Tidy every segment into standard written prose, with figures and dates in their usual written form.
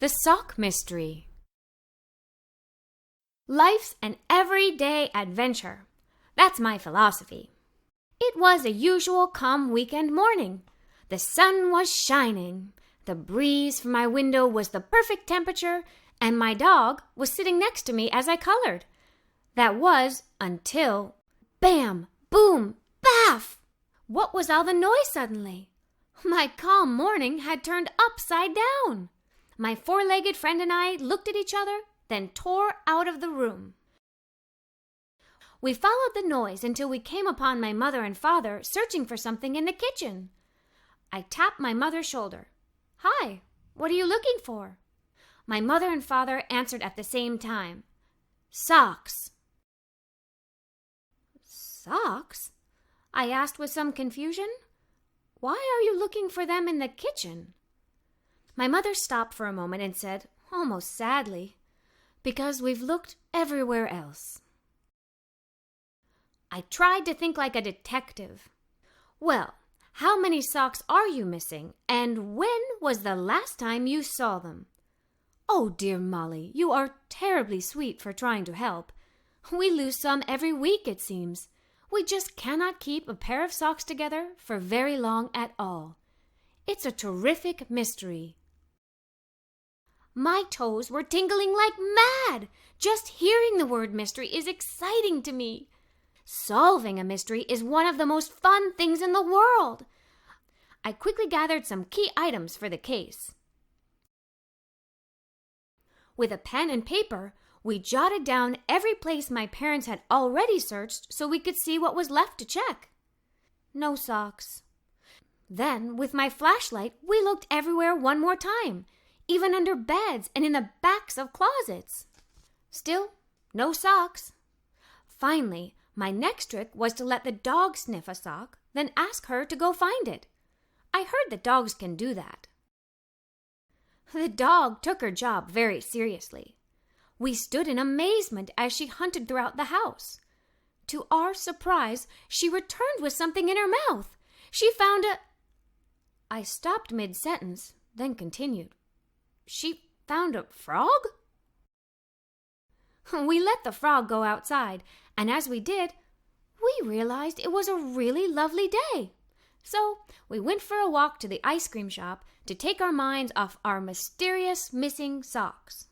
The Sock Mystery. Life's an everyday adventure. That's my philosophy. It was a usual calm weekend morning. The sun was shining. The breeze from my window was the perfect temperature, and my dog was sitting next to me as I colored. That was until bam, boom, baff! What was all the noise suddenly? My calm morning had turned upside down. My four-legged friend and I looked at each other, then tore out of the room. We followed the noise until we came upon my mother and father searching for something in the kitchen. I tapped my mother's shoulder. "Hi, what are you looking for?" My mother and father answered at the same time. "Socks." "Socks?" I asked with some confusion. "Why are you looking for them in the kitchen?" My mother stopped for a moment and said, almost sadly, "Because we've looked everywhere else." I tried to think like a detective. "Well, how many socks are you missing, and when was the last time you saw them?" "Oh, dear Molly, you are terribly sweet for trying to help. We lose some every week, it seems. We just cannot keep a pair of socks together for very long at all. It's a terrific mystery." My toes were tingling like mad. Just hearing the word mystery is exciting to me. Solving a mystery is one of the most fun things in the world. I quickly gathered some key items for the case. With a pen and paper, we jotted down every place my parents had already searched so we could see what was left to check. No socks. Then, with my flashlight, we looked everywhere one more time, even under beds and in the backs of closets. Still, no socks. Finally, my next trick was to let the dog sniff a sock, then ask her to go find it. I heard that dogs can do that. The dog took her job very seriously. We stood in amazement as she hunted throughout the house. To our surprise, she returned with something in her mouth. She found a... I stopped mid-sentence, then continued. "She found a frog?" We let the frog go outside, and as we did, we realized it was a really lovely day. So we went for a walk to the ice cream shop to take our minds off our mysterious missing socks.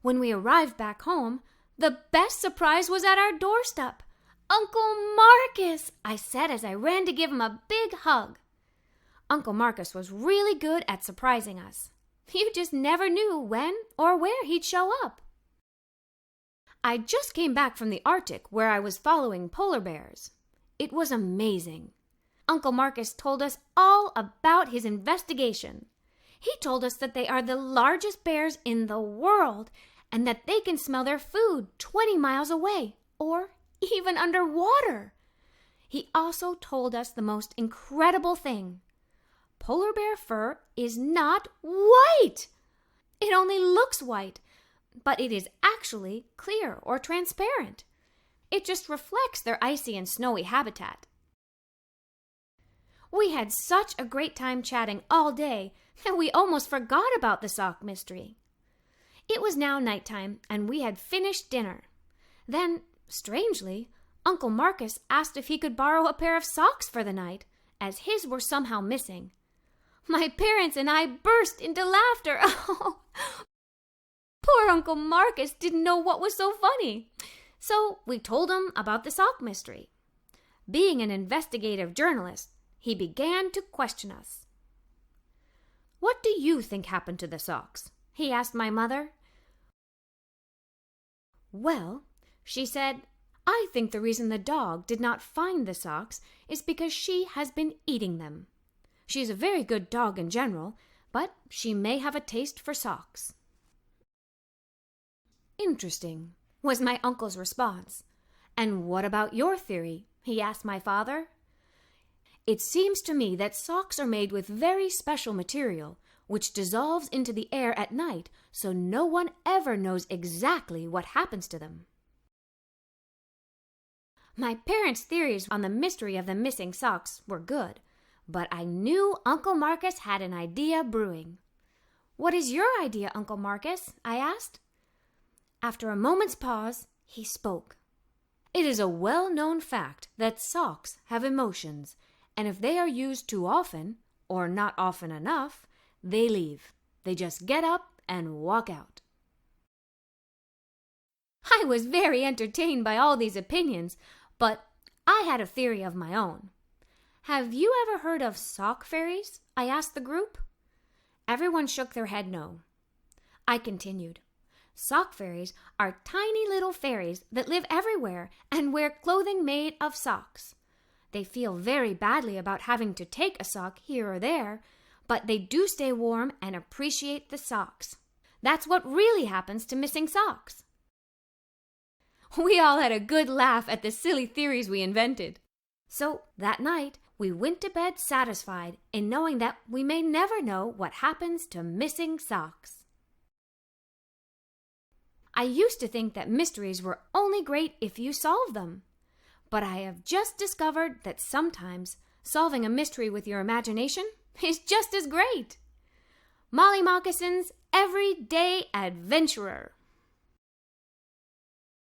When we arrived back home, the best surprise was at our doorstep. "Uncle Marcus," I said as I ran to give him a big hug. Uncle Marcus was really good at surprising us. You just never knew when or where he'd show up. I just came back from the Arctic where I was following polar bears. It was amazing. Uncle Marcus told us all about his investigation. He told us that they are the largest bears in the world and that they can smell their food 20 miles away or even underwater. He also told us the most incredible thing. Polar bear fur is not white. It only looks white, but it is actually clear or transparent. It just reflects their icy and snowy habitat. We had such a great time chatting all day that we almost forgot about the sock mystery. It was now nighttime, and we had finished dinner. Then, strangely, Uncle Marcus asked if he could borrow a pair of socks for the night, as his were somehow missing. My parents and I burst into laughter. Oh, poor Uncle Marcus didn't know what was so funny. So we told him about the sock mystery. Being an investigative journalist, he began to question us. "What do you think happened to the socks?" he asked my mother. "Well," she said, "I think the reason the dog did not find the socks is because she has been eating them. She is a very good dog in general, but she may have a taste for socks." "Interesting," was my uncle's response. "And what about your theory?" he asked my father. "It seems to me that socks are made with very special material, which dissolves into the air at night, so no one ever knows exactly what happens to them." My parents' theories on the mystery of the missing socks were good, but I knew Uncle Marcus had an idea brewing. "What is your idea, Uncle Marcus?" I asked. After a moment's pause, he spoke. "It is a well-known fact that socks have emotions, and if they are used too often, or not often enough, they leave. They just get up and walk out." I was very entertained by all these opinions, but I had a theory of my own. "Have you ever heard of sock fairies?" I asked the group. Everyone shook their head no. I continued. "Sock fairies are tiny little fairies that live everywhere and wear clothing made of socks. They feel very badly about having to take a sock here or there, but they do stay warm and appreciate the socks. That's what really happens to missing socks." We all had a good laugh at the silly theories we invented. So that night, we went to bed satisfied in knowing that we may never know what happens to missing socks. I used to think that mysteries were only great if you solve them, but I have just discovered that sometimes solving a mystery with your imagination is just as great. Molly Moccasins, everyday adventurer.